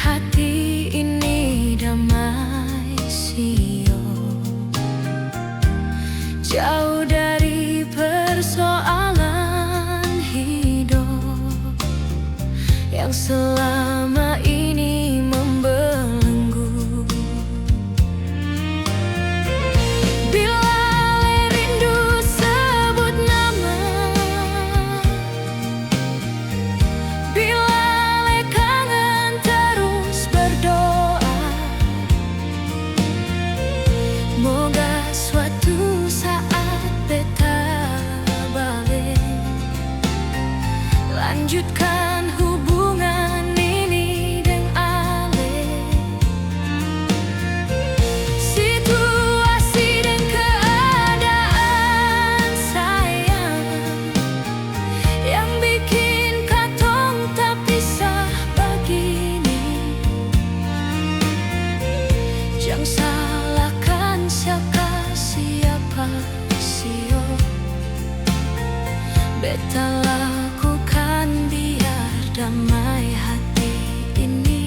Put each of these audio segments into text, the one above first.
hati ini damai sio, jauh dari persoalan hidup yang selama ini membelenggu. Bila rindu sebut nama, bila kangen terus berdoa, moga suatu saat beta balik lanjutkan hubungan ini dengan Ale. Situasi dan keadaan sayang yang bikin katong tak pisah begini. Jangan salahkan siapa sio, beta lakukan biar damai hati ini.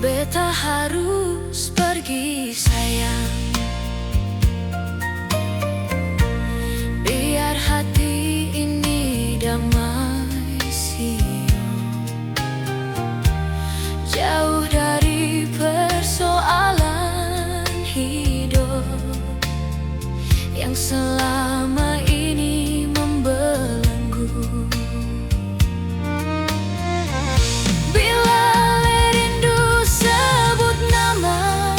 Beta harus pergi sayang, biar hati ini damai sio, jauh dari persoalan hidup yang selama ini membelenggu. Bila sebut nama,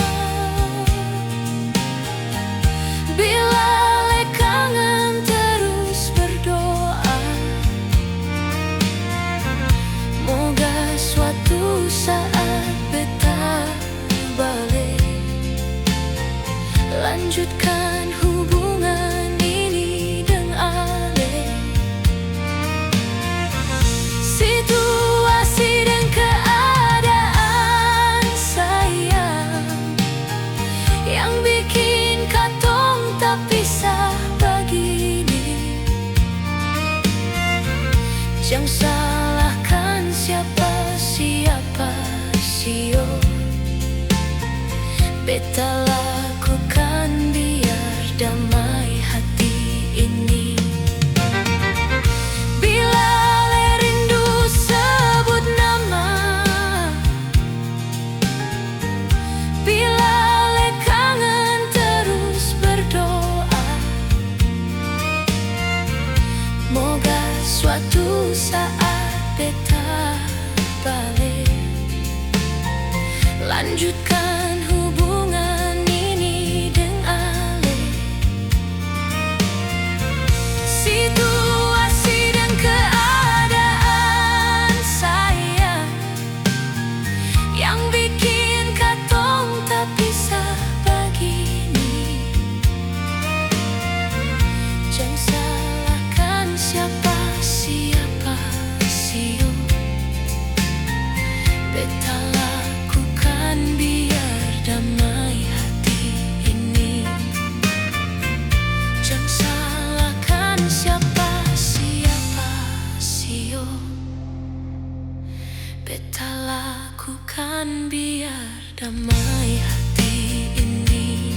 bila kangen terus berdoa, moga suatu saat beta balik lanjutkan hubungan ini dengan Ale. Situasi dan keadaan sayang yang bikin katong tak pisah begini. Jangan salahkan siapa sio, beta lakukan biar damai hati ini. Bila rindu sebut nama, bila kangen terus berdoa, moga suatu saat beta balik lanjutkan hubungan ini dengan Ale. Situasi dan keadaan sayang yang bikin katong tak pisah begini. Jangan salahkan siapa sio, beta lakukan biar damai hati ini. Jangan salahkan siapa sio, beta lakukan biar damai hati ini.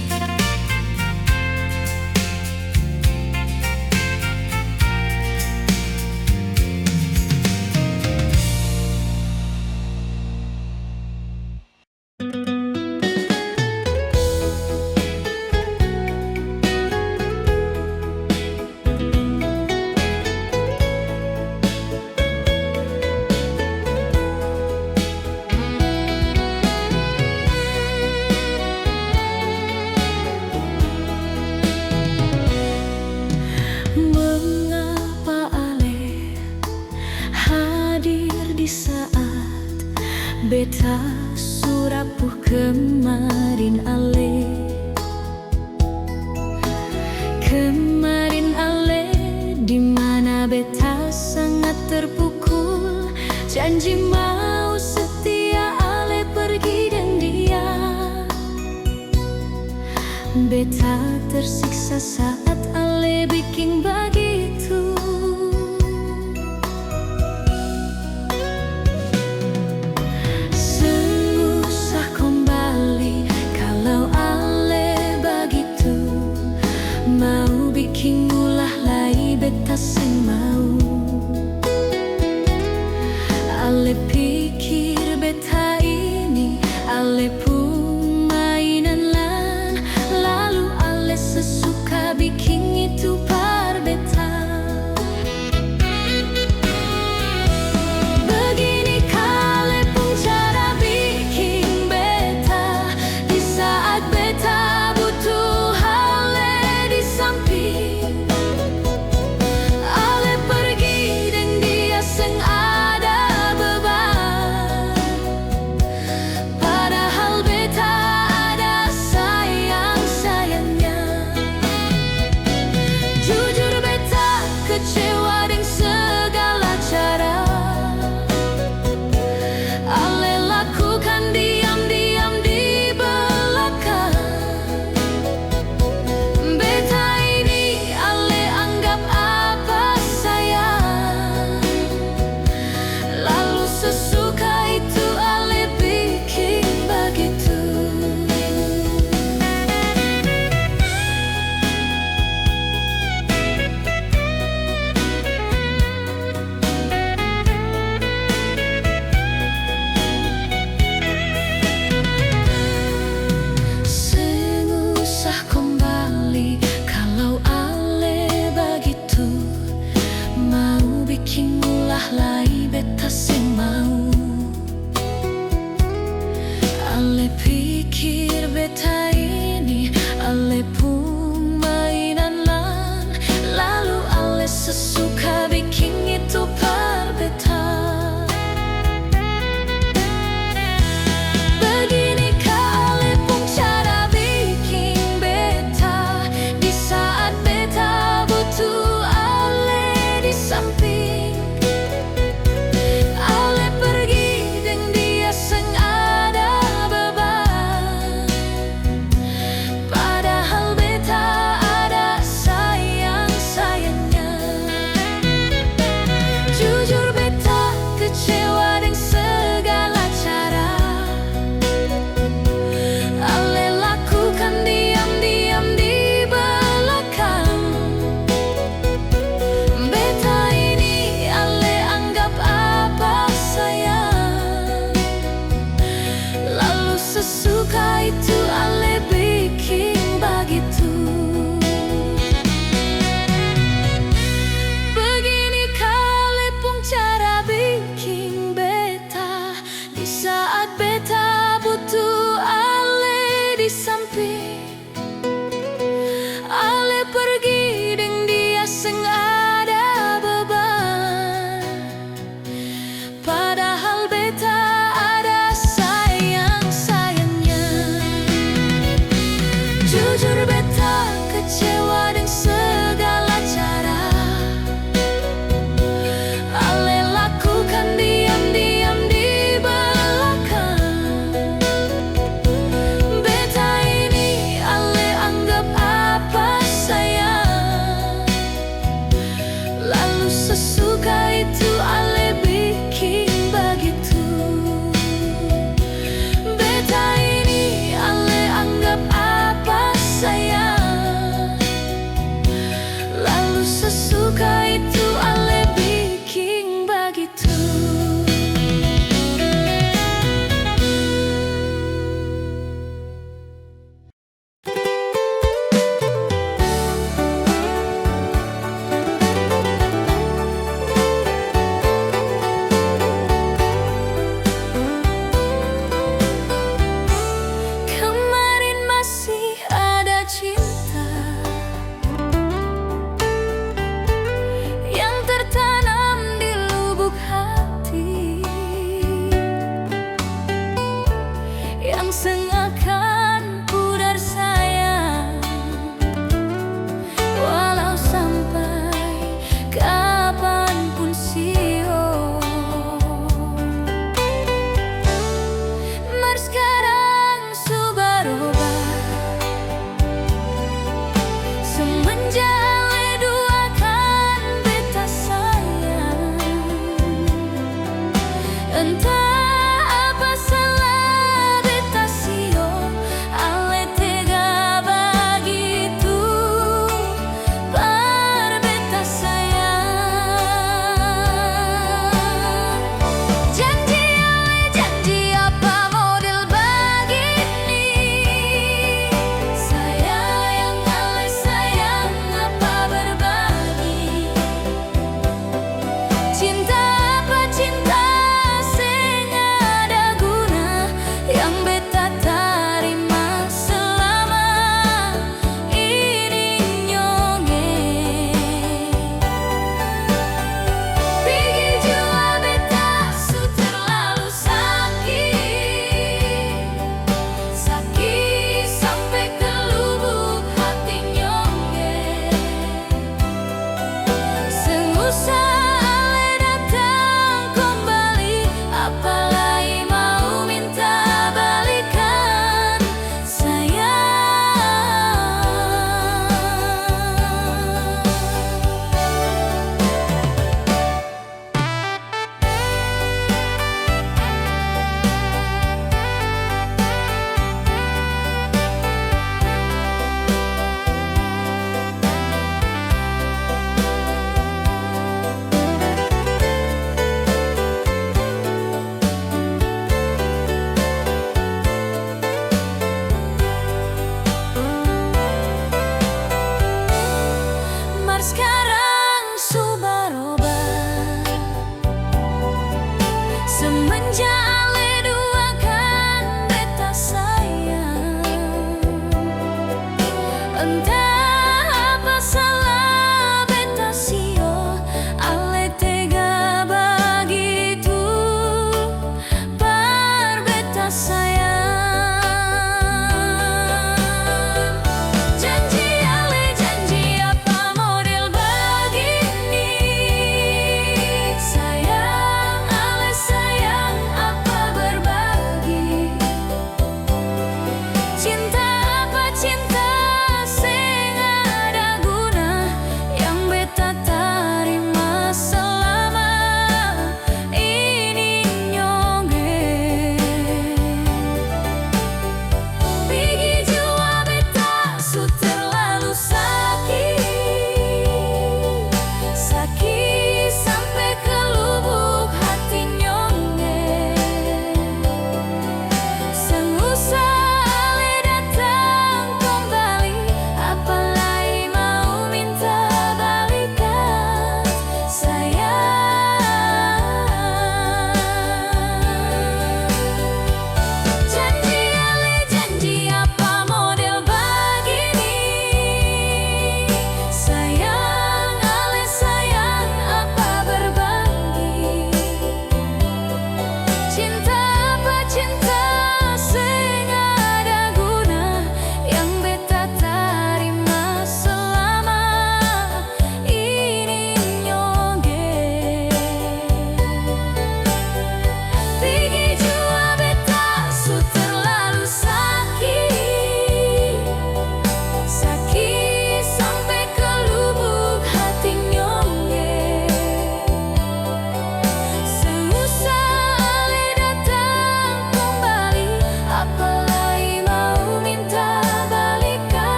beta rapuh kemarin ale. Kemarin ale, dimana beta sangat terpukul. Janji mau setia ale pergi dan dia. Beta tersiksa saat ale bikin begitu. Susah kembali kalau ale begitu. Mau bikin ulah lagi beta sing mau. Ale pikir beta ini ale pun mainan lan, lalu ale sesuka bikin itu par beta.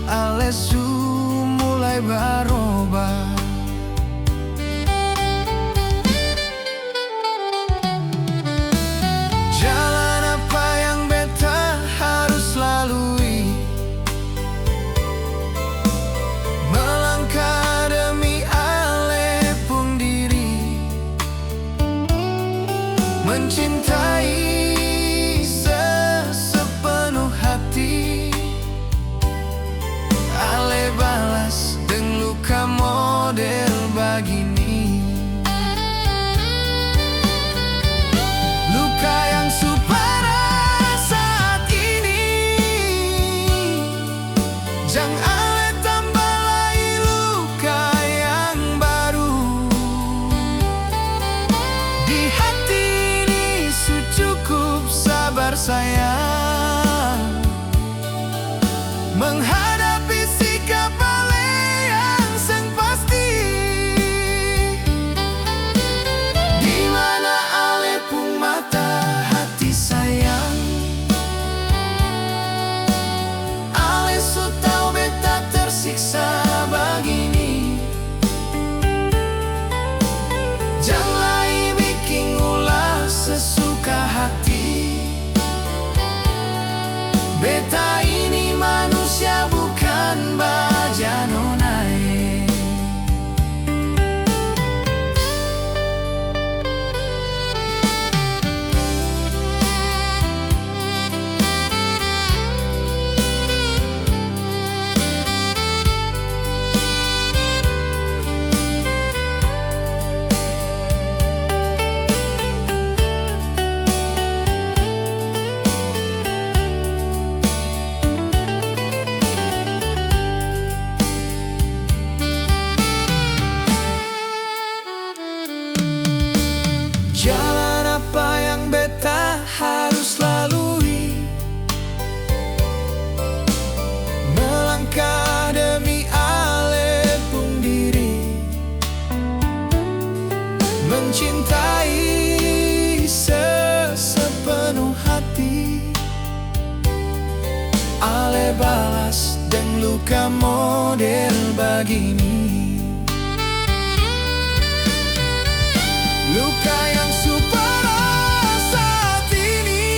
ale su mulai berubah. Jalan apa yang beta harus lalui, melangkah demi ale pun diri, mencintai sepenuh hati, ale balas dengan luka model begini. Luka yang supara saat ini, jangan ale tambah lagi luka yang baru. Di hati ini cukup sabar sayang, menghadapi sikap ale yang seng pasti. Di mana ale pun mata hati sayang, ale su tau beta tersiksa begini. Janganlah bikin ulah sesuka hati, beta ini manusia bukan baja nonai. Jalan apa yang beta harus lalui, melangkah demi ale pun diri, mencintai sepenuh hati, ale balas dengan luka model begini. Luka yang supara saat ini,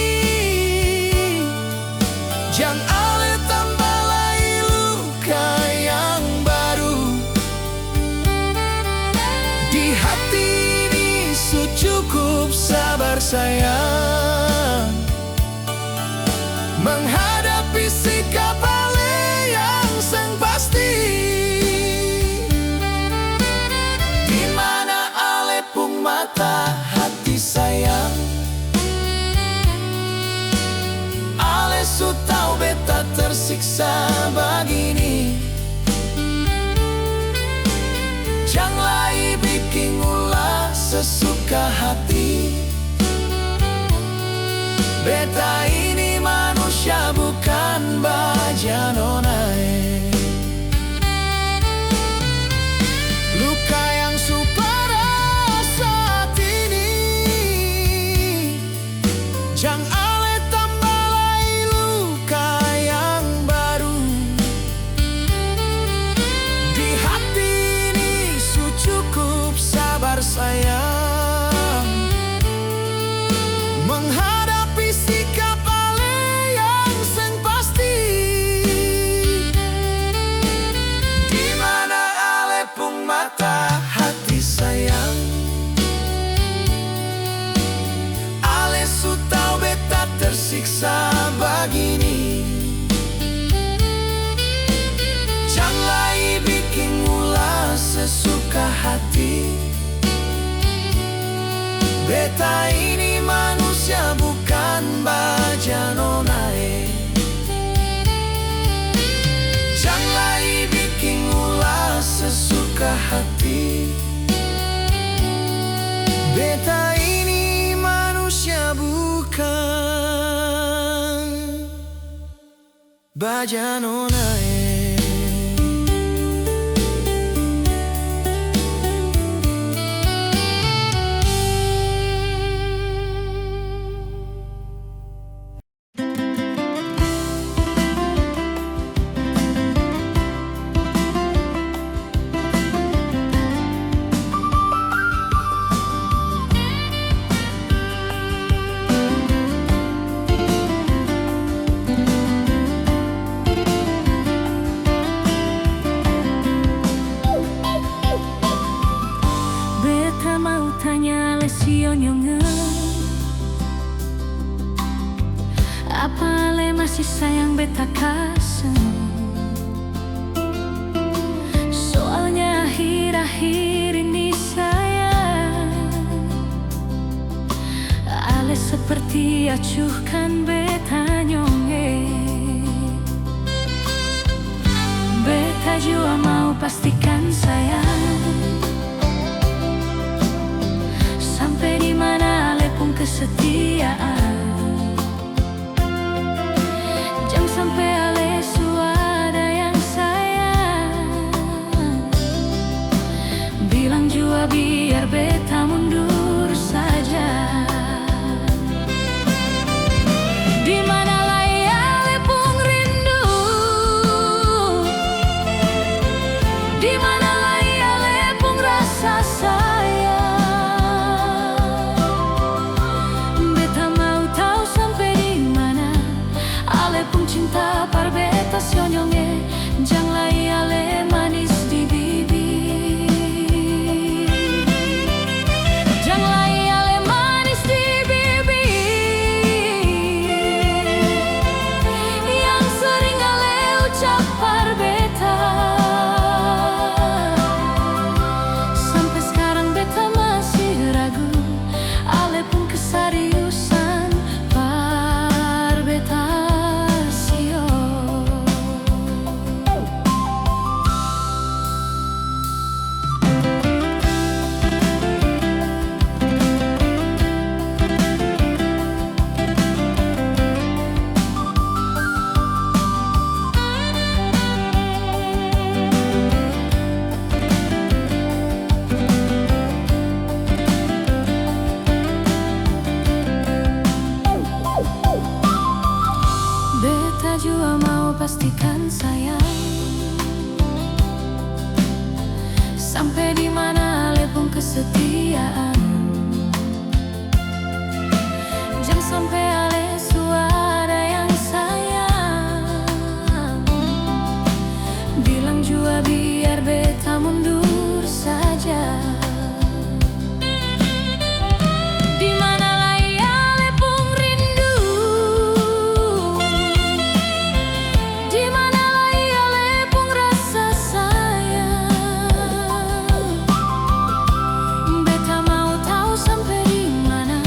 jangan ale tambah lagi luka yang baru. Di hati ini cukup sabar sayang, menghadapi sikap ale yang seng pasti. Di mana ale pun mata hati sayang, ale su tau beta tersiksa begini. Janganlah bikin ulah sesuka hati, beta ini manusia bukan baja nonai. Luka yang supara saat ini, jangan ale tambah lagi luka yang baru. Di hati ini cukup sabar sayang, menghadapi sikap ale yang seng pasti. Di mana ale pun mata hati sayang, ale su tau beta tersiksa begini. Janganlah bikin ulah sesuka hati, beta ini manusia bukan baja nonai. Janganlah bikin ulah sesuka hati, beta ini manusia bukan baja nonai. acuhkan beta nyonge. Beta jua mau pastikan sayang, sampai di mana ale pun kesetiaan. Jangan sampai ale suada yang sayang, bilang jua biar beta mundur saja. Di mana lai ale pun rindu, di mana lai ale pun rasa sayang. Beta mau tahu sampai di mana ale pun cinta par beta sionyonge. Jang lai ale manis di bibir, jang lai ale manis di bibir, yang sering ale ucap par beta. Sampai sekarang beta masih ragu, ale pun keseriusan par beta sio. Beta jua mau pastikan sayang, sampai di mana ale pun kesetiaan. Jangan sampai ale suada yang sayang, bilang jua biar beta mundur saja. Di mana lai ale pun rindu, di mana lai ale pun rasa sayang. Beta mau tahu sampai di mana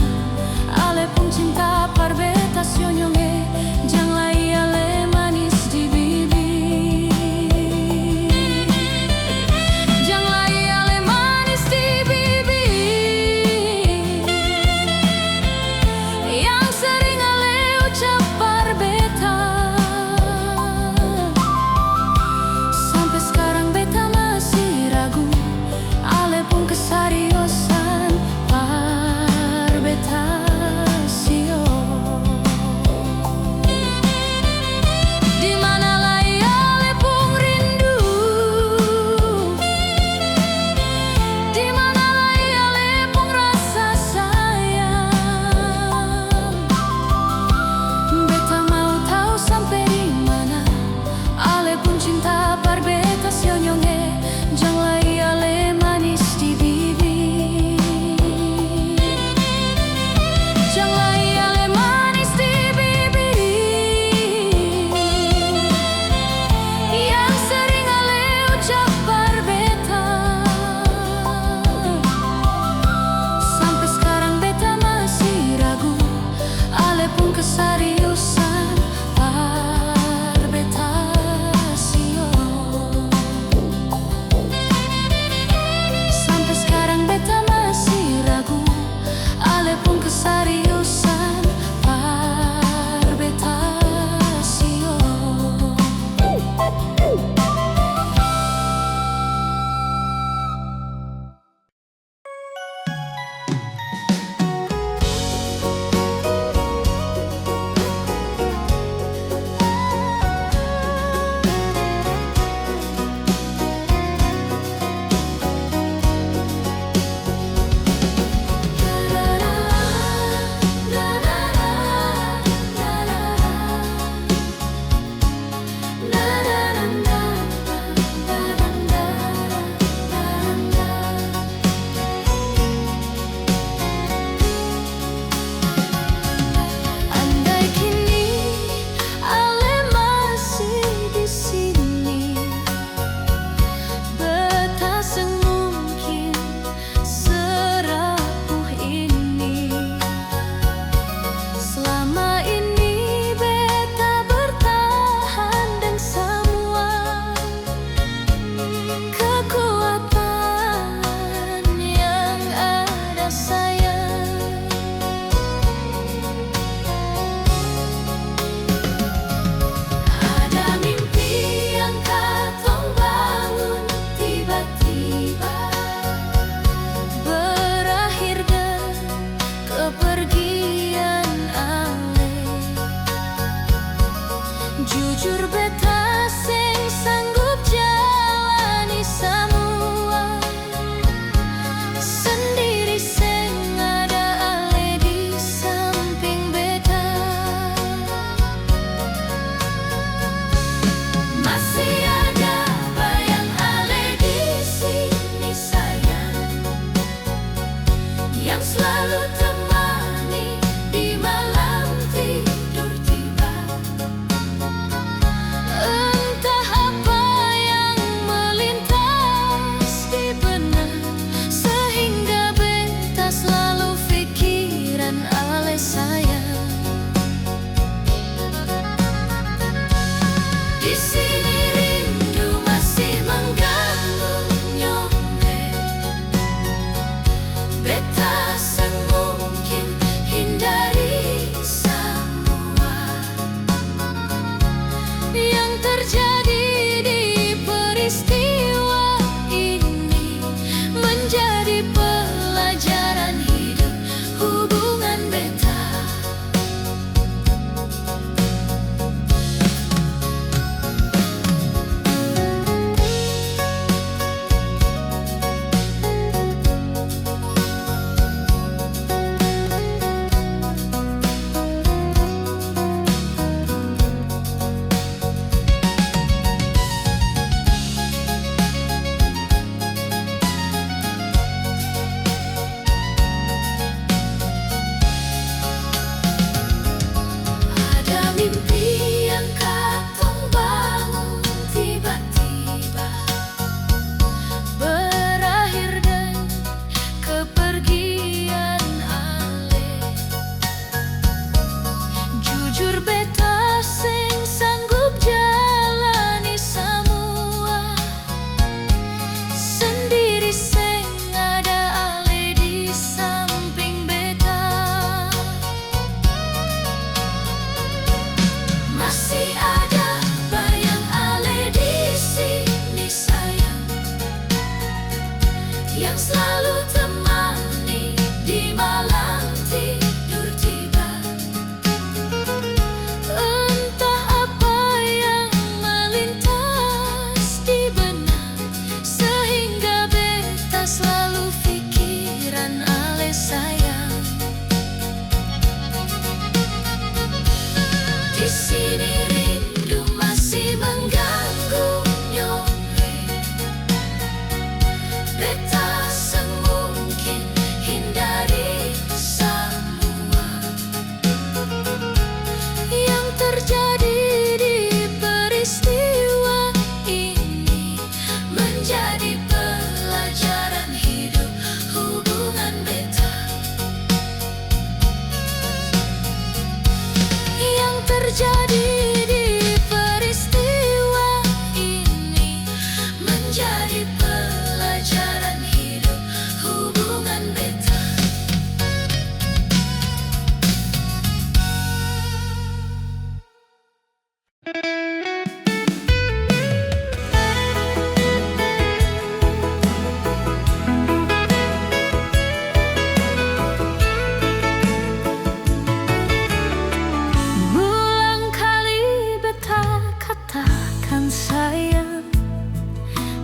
ale pun cinta par beta sionyonge. Jang lai ale manis di bibir,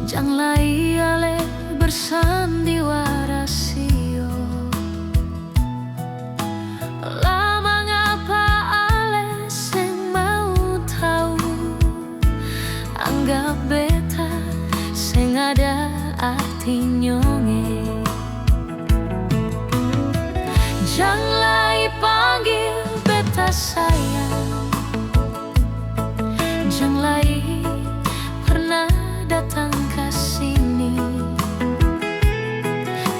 Janganlah ale bersandiwara sio. Lama ngapa ale sing mau tahu, anggap beta sing ada arti nyonge. Janganlah panggil beta sayang, janganlah pernah datang ke sini.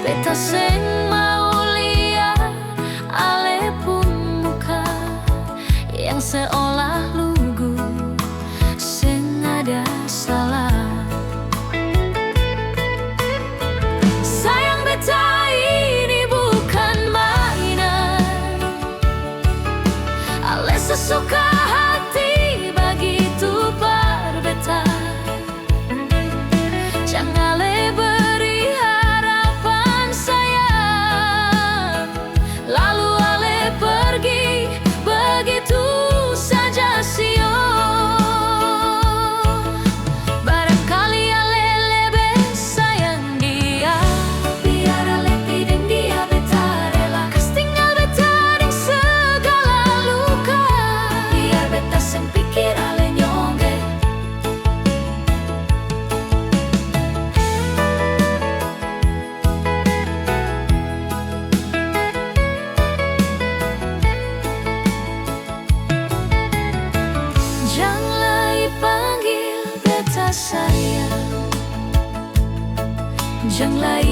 Beta sing mau lihat ale pun muka yang seolah lugu, sing ada salah. Sayang beta ini bukan mainan, ale sesuka hati begitu berbeta. Jangan ale beri harapan sayang, lalu ale pergi begitu saja sio. Barangkali ale lebih sayang dia, biar ale pideng dia beta rela. Kas tinggal beta deng segala luka, biar beta sing pikir ale nyongge. Janganlah panggil beta sayang, janganlah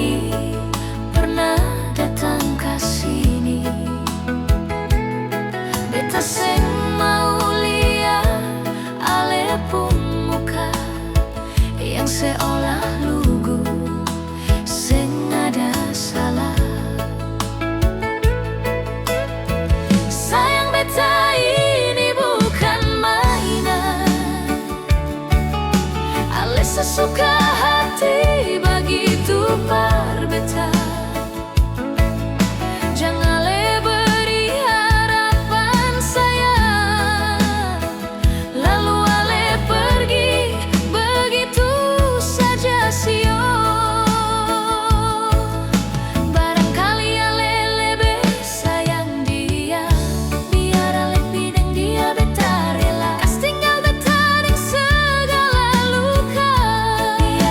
pernah datang ke sini. Beta sing mau lihat ale pun muka yang seolah lugu, sing ada salah. Sayang beta ini bukan mainan, ale sesuka hati begitu berbeta. Jangan ale beri harapan sayang, lalu ale pergi begitu saja sio. Barangkali ale lebih sayang dia, biar ale pideng dia beta rela. Kas tinggal beta deng segala luka, biar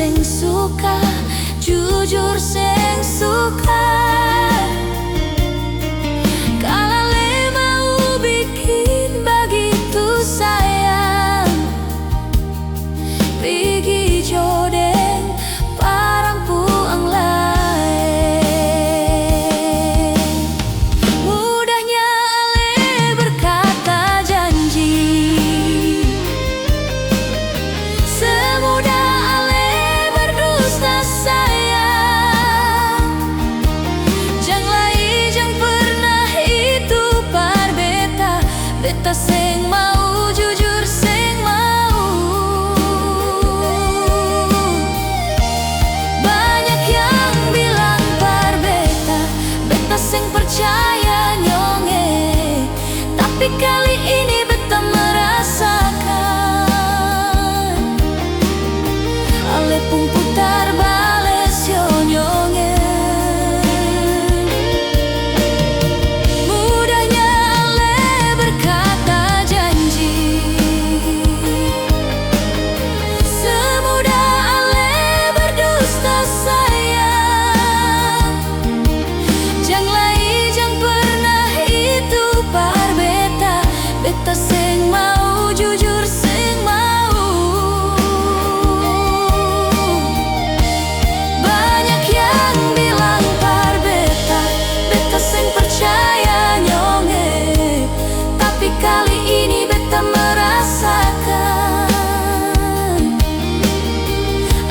sing suka, jujur sing suka. Kalau le mau bikin begitu sayang, pergi jodeng parang puang lain. Mudahnya ale berkata janji, semudah ale berdusta sayang. Janganlah ijang pernah itu par beta, beta sing mau jujur sing mau. Banyak yang bilang par beta, beta sing percaya nyonge, tapi kali ini beta merasakan ale pun putar bales yo nyonge. Mudahnya ale berkata janji, semudah ale berdusta sayang. Janganlah ijang pernah itu par beta, beta sing mau jujur sing mau. Banyak yang bilang par beta, beta sing percaya nyonge, tapi kali ini beta merasakan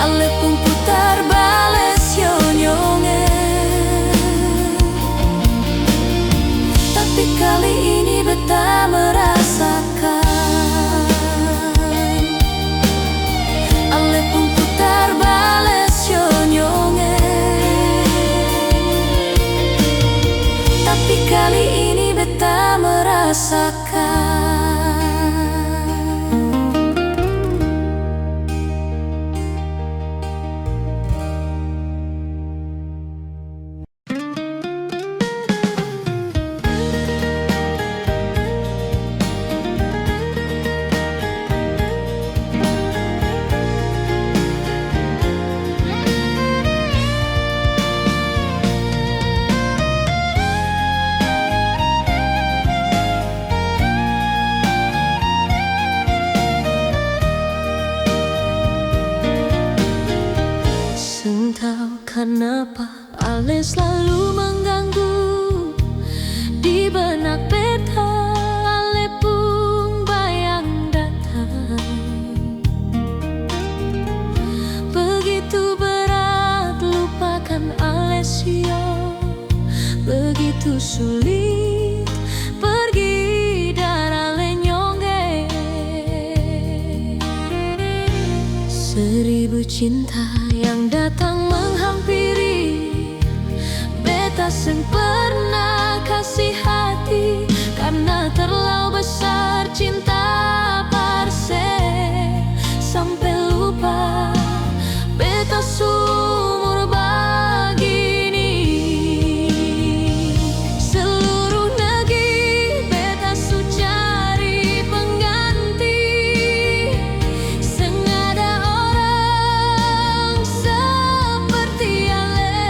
ale pun putar bales yo nyonge. Tapi kali ini beta merasakan ale pun putar bales yo nyonge. Tapi kali ini beta merasakan. Tahu kenapa ale selalu mengganggu di benak beta, ale pun bayang datang. Begitu berat lupakan ale sio, begitu sulit pergi dan ale nyonge. Seribu cinta yang datang menghampiri, beta sing pernah kasih hati, karena terlalu besar cinta parse sampai lupa beta sumur begini. Seluruh negeri beta su cari pengganti, sengada orang seperti ale.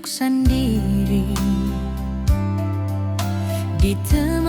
duduk sendiri di tengah